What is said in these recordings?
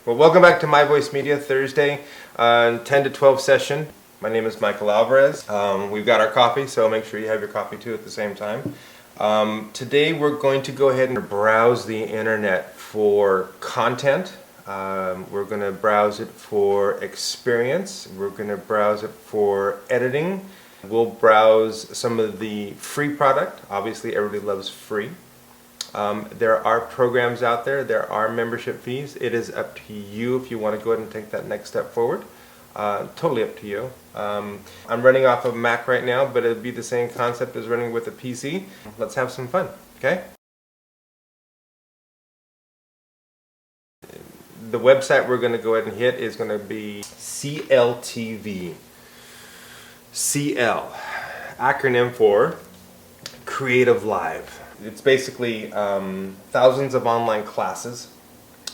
Well, welcome back to My Voice Media Thursday, 10 to 12 session. My name is Michael Alvarez. We've got our coffee, so make sure you have your coffee too at the same time. Today we're going to go ahead and browse the internet for content. We're going to browse it for experience. We're going to browse it for editing. We'll browse some of the free product. Obviously, everybody loves free. There are programs out there. There are membership fees. It is up to you if you want to go ahead and take that next step forward. Totally up to you. I'm running off of Mac right now, but it'll be the same concept as running with a PC. Let's have some fun, okay? The website we're going to go ahead and hit is going to be CLTV. CL, acronym for CreativeLIVE. It's basically thousands of online classes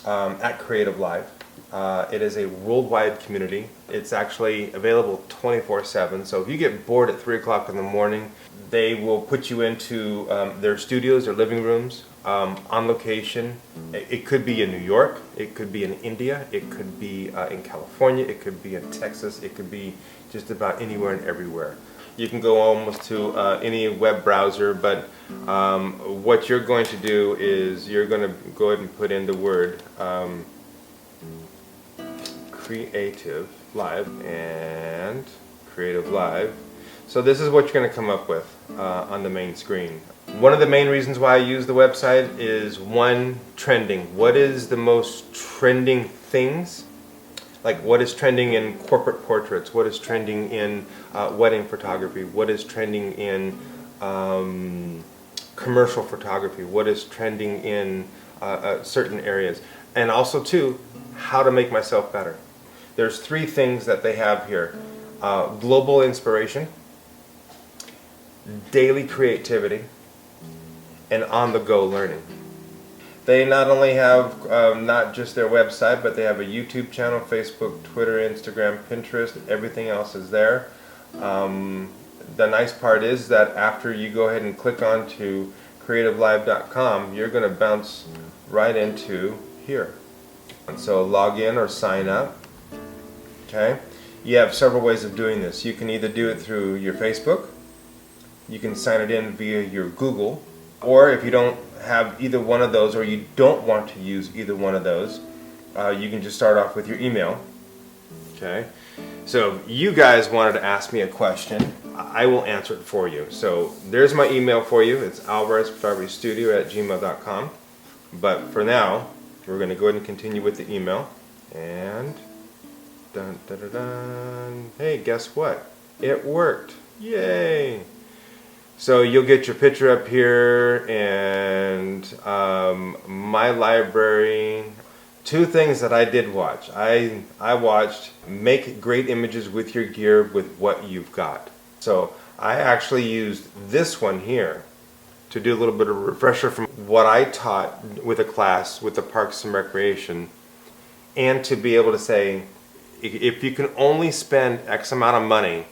at CreativeLIVE. It is a worldwide community. It's actually available 24/7. So if you get bored at 3 o'clock in the morning, they will put you into their studios, their living rooms, on location. It could be in New York, it could be in India, it could be in California, it could be in Texas, it could be just about anywhere and everywhere. You can go almost to any web browser, but what you're going to do is you're going to go ahead and put in the word CreativeLIVE and CreativeLIVE. So this is what you're going to come up with on the main screen. One of the main reasons why I use the website is one, trending. What is the most trending things? Like what is trending in corporate portraits? What is trending in wedding photography? What is trending in commercial photography? What is trending in certain areas? And also too, how to make myself better. There's 3 things that they have here. Global inspiration, daily creativity, and on-the-go learning. They not only have not just their website, but they have a YouTube channel, Facebook, Twitter, Instagram, Pinterest, everything else is there. The nice part is that after you go ahead and click on to CreativeLive.com, you're going to bounce right into here. And so log in or sign up. Okay. You have several ways of doing this. You can either do it through your Facebook, you can sign it in via your Google, or if you don't have either one of those, or you don't want to use either one of those, you can just start off with your email. Okay. So you guys wanted to ask me a question. I will answer it for you. So there's my email for you. It's alvarezphotographystudio@gmail.com. But for now, we're going to go ahead and continue with the email. And dun, dun, dun, dun. Hey, guess what? It worked. Yay! So you'll get your picture up here and my library. 2 things that I did watch. I watched make great images with your gear with what you've got. So I actually used this one here to do a little bit of a refresher from what I taught with a class with the Parks and Recreation, and to be able to say, if you can only spend X amount of money,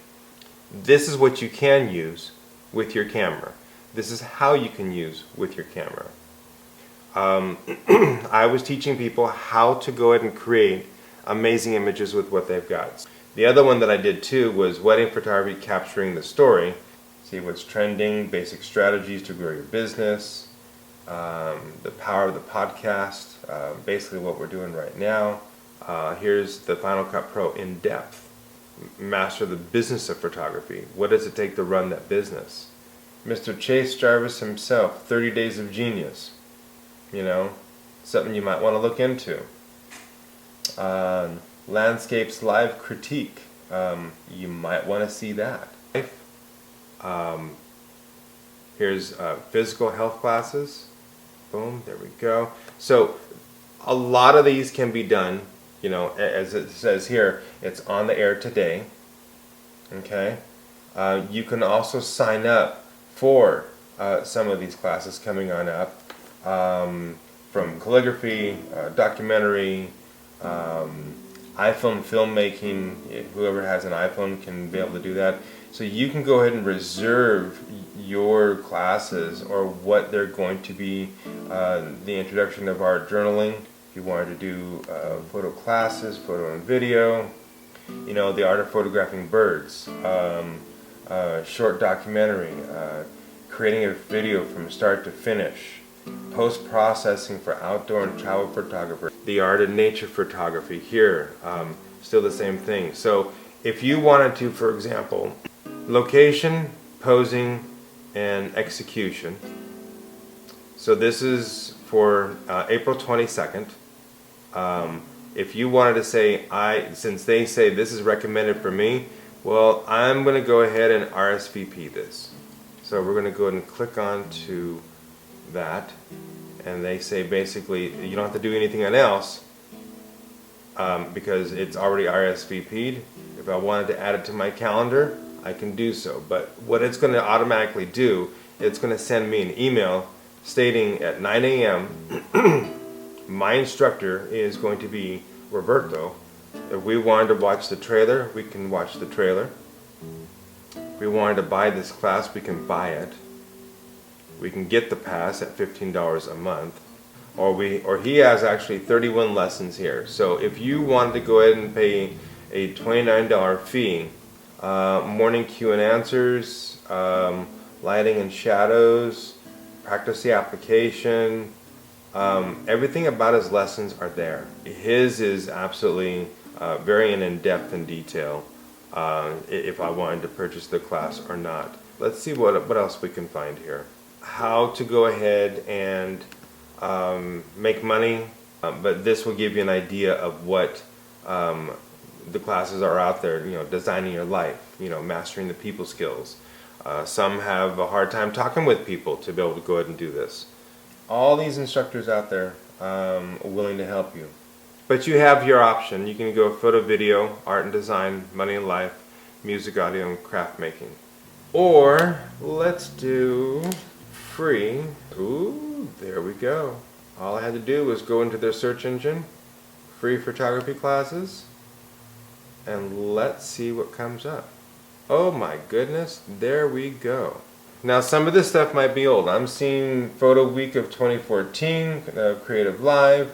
this is what you can use with your camera. This is how you can use with your camera. I was teaching people how to go ahead and create amazing images with what they've got. The other one that I did too was wedding photography capturing the story. See what's trending, basic strategies to grow your business, the power of the podcast, basically what we're doing right now. Here's the Final Cut Pro in depth. Master the business of photography. What does it take to run that business? Mr. Chase Jarvis himself, 30 Days of Genius. You know, something you might want to look into. Landscapes Live Critique. You might want to see that. Here's physical health classes. Boom, there we go. So a lot of these can be done. You know, as it says here, it's on the air today. Okay. You can also sign up for some of these classes coming on up, from calligraphy, documentary, iPhone filmmaking. Whoever has an iPhone can be able to do that. So you can go ahead and reserve your classes or what they're going to be, the introduction of art journaling, If you wanted to do photo classes, photo and video, you know, the art of photographing birds, short documentary, creating a video from start to finish, post-processing for outdoor and travel photographers, the art of nature photography here, still the same thing. So if you wanted to, for example, location, posing, and execution. So this is for April 22nd. If you wanted to say, since they say this is recommended for me, well, I'm going to go ahead and RSVP this. So we're going to go ahead and click on to that, and they say basically you don't have to do anything else because it's already RSVP'd. If I wanted to add it to my calendar, I can do so. But what it's going to automatically do, it's going to send me an email stating at 9 a.m. my instructor is going to be Roberto. If we wanted to watch the trailer, we can watch the trailer. If we wanted to buy this class, we can buy it. We can get the pass at $15 a month. Or he has actually 31 lessons here. So if you wanted to go ahead and pay a $29 fee, morning Q and answers, lighting and shadows, practice the application, everything about his lessons are there. His is absolutely very in-depth in detail, if I wanted to purchase the class or not. Let's see what else we can find here. How to go ahead and make money, but this will give you an idea of what the classes are out there. You know, designing your life, you know, mastering the people skills. Some have a hard time talking with people to be able to go ahead and do this. All these instructors out there are willing to help you. But you have your option. You can go photo, video, art and design, money and life, music, audio, and craft making. Or let's do free. Ooh, there we go. All I had to do was go into their search engine, free photography classes, and let's see what comes up. Oh my goodness, there we go. Now some of this stuff might be old. I'm seeing Photo Week of 2014, CreativeLIVE.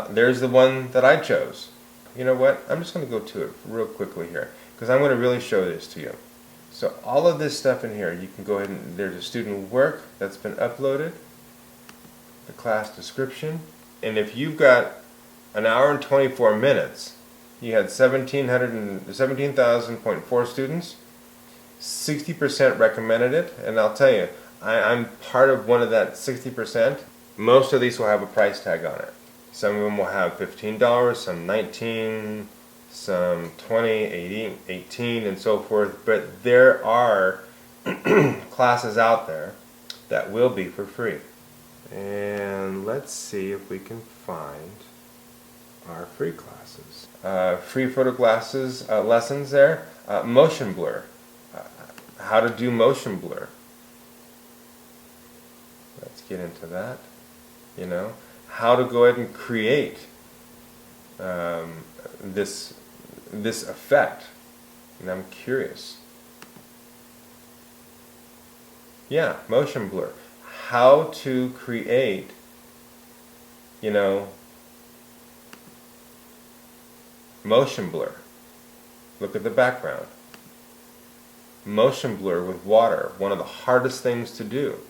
There's the one that I chose. You know what? I'm just going to go to it real quickly here because I'm going to really show this to you. So all of this stuff in here, you can go ahead and there's a student work that's been uploaded, the class description, and if you've got an hour and 24 minutes, you had 17,000.4 students. 60% recommended it, and I'll tell you, I'm part of one of that 60%. Most of these will have a price tag on it. Some of them will have $15, some $19, some $20, $18, and so forth. But there are classes out there that will be for free. And let's see if we can find our free classes. Free photo classes, lessons there. Motion blur. How to do motion blur. Let's get into that. You know, how to go ahead and create this effect. And I'm curious. Yeah, motion blur. How to create, you know, motion blur. Look at the background. Motion blur with water, one of the hardest things to do.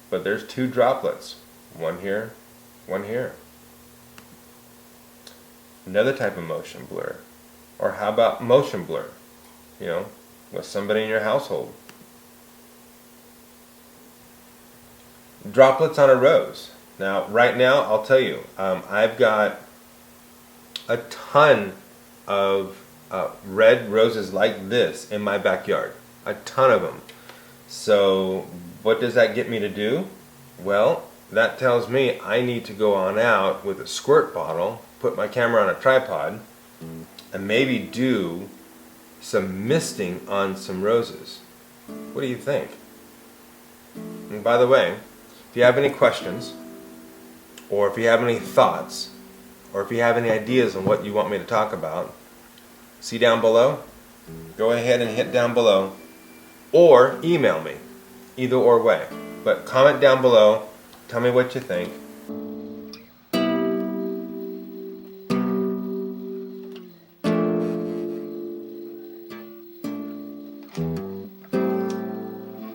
But there's two droplets, one here, one here. Another type of motion blur. Or how about motion blur, you know, with somebody in your household. Droplets on a rose. Now, right now, I'll tell you, I've got a ton of red roses like this in my backyard. A ton of them. So what does that get me to do? Well, that tells me I need to go on out with a squirt bottle, put my camera on a tripod, and maybe do some misting on some roses. What do you think? And by the way, if you have any questions, or if you have any thoughts, or if you have any ideas on what you want me to talk about, see down below? Go ahead and hit down below, or email me, either or way. But comment down below, tell me what you think,